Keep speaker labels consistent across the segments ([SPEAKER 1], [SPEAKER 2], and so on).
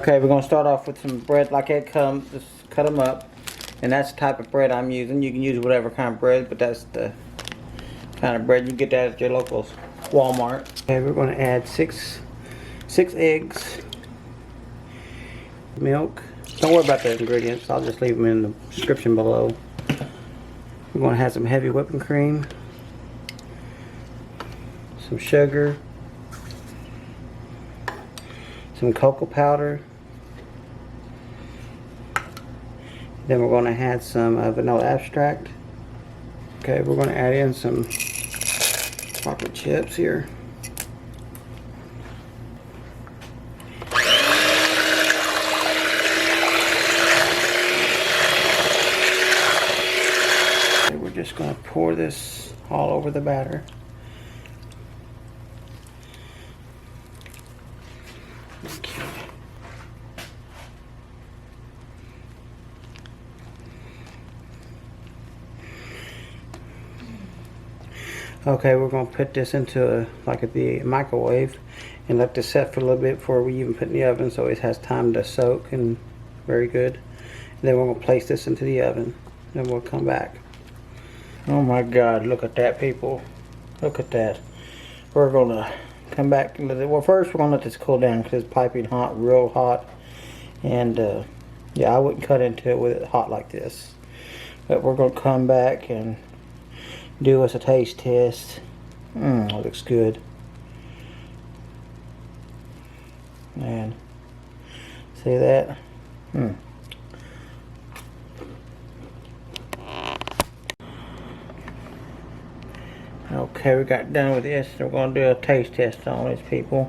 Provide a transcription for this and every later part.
[SPEAKER 1] Okay, we're gonna start off with some bread like it comes. Just cut them up, and that's the type of bread I'm using. You can use whatever kind of bread, but that's the kind of bread you get that at your local Walmart. Okay, we're gonna add six eggs, milk. Don't worry about the ingredients. I'll just leave them in the description below. We're gonna have some heavy whipping cream, some sugar, some cocoa powder. Then we're going to add some vanilla extract. Okay, we're going to add in some chocolate chips here. Okay, we're just going to pour this all over the batter. Okay, we're going to put this into the microwave and let this set for a little bit before we even put it in the oven, so it has time to soak and very good. And then we're going to place this into the oven and we'll come back. Oh my God, look at that, people. Look at that. We're going to come back and let it, well, first we're going to let this cool down because it's piping hot, real hot. And yeah, I wouldn't cut into it with it hot like this. But we're going to come back and do us a taste test. It looks good. And see that? Okay, we got done with this. We're going to do a taste test on this, people.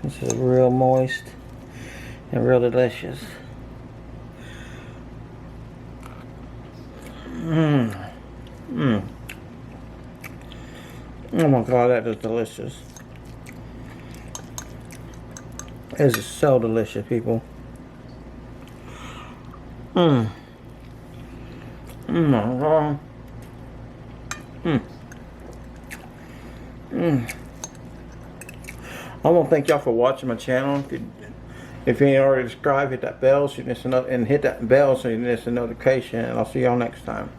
[SPEAKER 1] This is real moist and real delicious. Oh my God, that is delicious. This is so delicious, people. Oh my God. I want to thank y'all for watching my channel. If you ain't already subscribed, hit that bell so you miss another, and hit that bell so you miss a notification. And I'll see y'all next time.